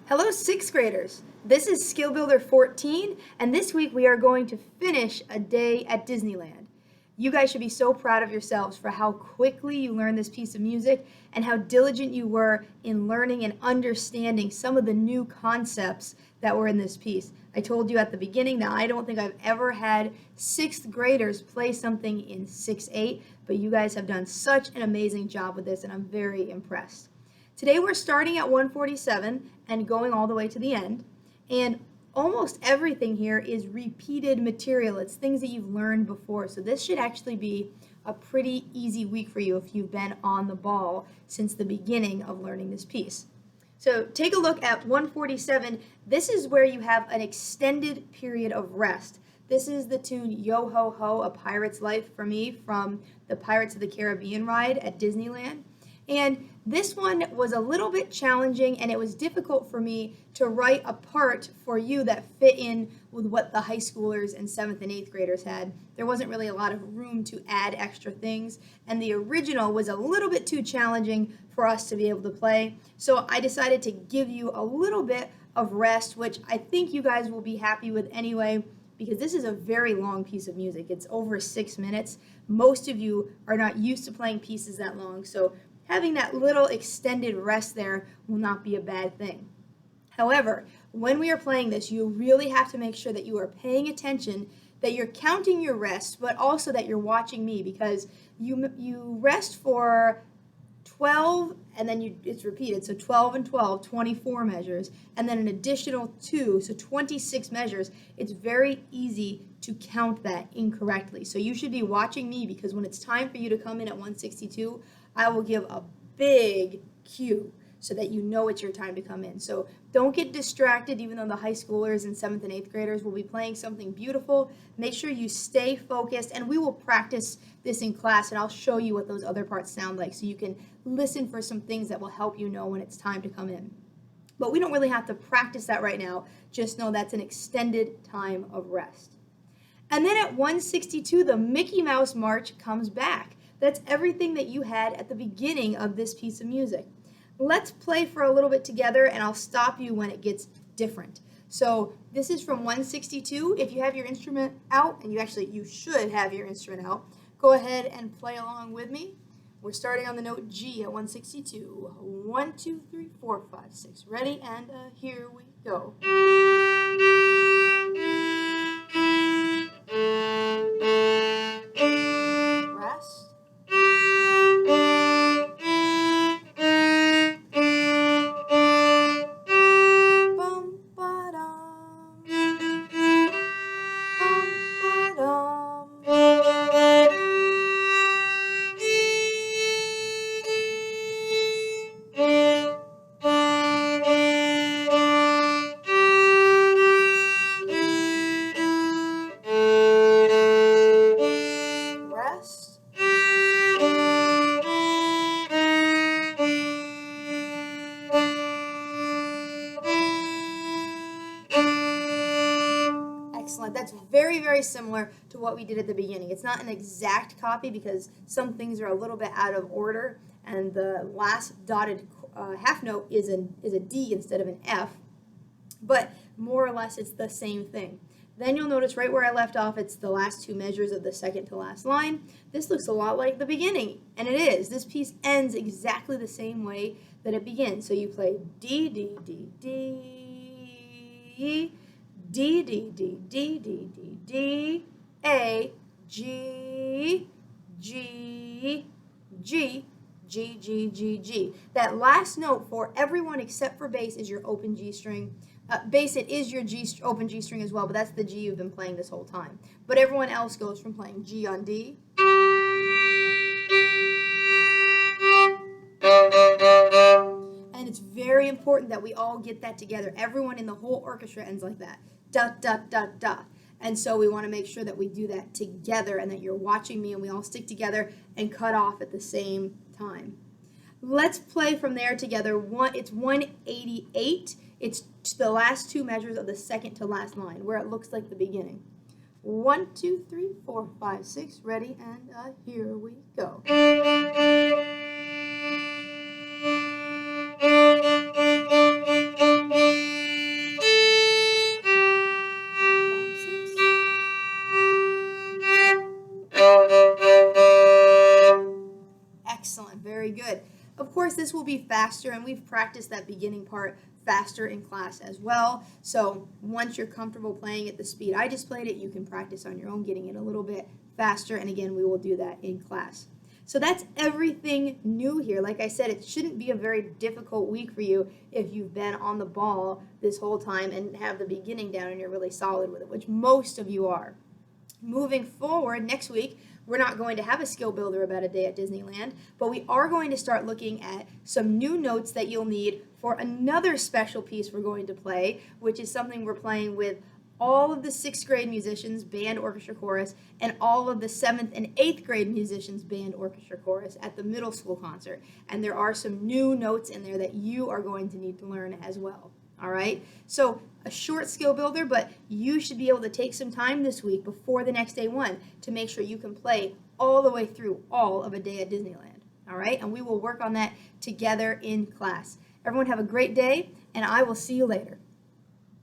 Hello, sixth graders. This is Skill Builder 14, and this week we are going to finish a day at Disneyland. You guys should be so proud of yourselves for how quickly you learned this piece of music and how diligent you were in learning and understanding some of the new concepts that were in this piece. I told you at the beginning that I don't think I've ever had sixth graders play something in 6/8, but you guys have done such an amazing job with this, and I'm very impressed. Today we're starting at 147 and going all the way to the end, and almost everything here is repeated material. It's things that you've learned before, so this should actually be a pretty easy week for you if you've been on the ball since the beginning of learning this piece. So take a look at 147. This is where you have an extended period of rest. This is the tune Yo Ho Ho, A Pirate's Life for me from the Pirates of the Caribbean ride at Disneyland. And this one was a little bit challenging, and it was difficult for me to write a part for you that fit in with what the high schoolers and 7th and 8th graders had. There wasn't really a lot of room to add extra things, and the original was a little bit too challenging for us to be able to play. So I decided to give you a little bit of rest, which I think you guys will be happy with anyway, because this is a very long piece of music. It's over 6 minutes. Most of you are not used to playing pieces that long, so having that little extended rest there will not be a bad thing. However, when we are playing this, you really have to make sure that you are paying attention, that you're counting your rests, but also that you're watching me, because you rest for 12, and then it's repeated, so 12 and 12, 24 measures, and then an additional 2, so 26 measures. It's very easy to count that incorrectly. So you should be watching me, because when it's time for you to come in at 162, I will give a big cue so that you know it's your time to come in. So don't get distracted, even though the high schoolers and 7th and 8th graders will be playing something beautiful. Make sure you stay focused, and we will practice this in class, and I'll show you what those other parts sound like so you can listen for some things that will help you know when it's time to come in. But we don't really have to practice that right now. Just know that's an extended time of rest. And then at 162, the Mickey Mouse March comes back. That's everything that you had at the beginning of this piece of music. Let's play for a little bit together, and I'll stop you when it gets different. So this is from 162. If you have your instrument out, and you should have your instrument out, go ahead and play along with me. We're starting on the note G at 162. 1, 2, 3, 4, 5, 6. Ready? And here we go. Rest. Excellent. That's very, very similar to what we did at the beginning. It's not an exact copy because some things are a little bit out of order, and the last dotted half note is a D instead of an F, but more or less it's the same thing. Then you'll notice right where I left off, it's the last 2 measures of the second to last line. This looks a lot like the beginning, and it is. This piece ends exactly the same way that it begins. So you play D, D, D, D, D, D, D, D, D, D, D, A, G, G, G, G, G, G, G. That last note for everyone except for bass is your open G string. Bass, it is your open G string as well, but that's the G you've been playing this whole time. But everyone else goes from playing G on D, and it's very important that we all get that together. Everyone in the whole orchestra ends like that. Dot, dot, dot, dot. And so we want to make sure that we do that together and that you're watching me and we all stick together and cut off at the same time. Let's play from there together. It's 188. It's the last 2 measures of the second to last line where it looks like the beginning. 1, 2, 3, 4, 5, 6. Ready? And here we go. course, this will be faster, and we've practiced that beginning part faster in class as well. So once you're comfortable playing at the speed I just played it, you can practice on your own, getting it a little bit faster, and again, we will do that in class. So that's everything new here. Like I said, it shouldn't be a very difficult week for you if you've been on the ball this whole time and have the beginning down and you're really solid with it, which most of you are. Moving forward, next week, we're not going to have a skill builder about a day at Disneyland, but we are going to start looking at some new notes that you'll need for another special piece we're going to play, which is something we're playing with all of the 6th grade musicians, band, orchestra, chorus, and all of the 7th and 8th grade musicians, band, orchestra, chorus at the middle school concert. And there are some new notes in there that you are going to need to learn as well. All right? So a short skill builder, but you should be able to take some time this week before the next day one to make sure you can play all the way through all of a day at Disneyland. All right? And we will work on that together in class. Everyone have a great day, and I will see you later.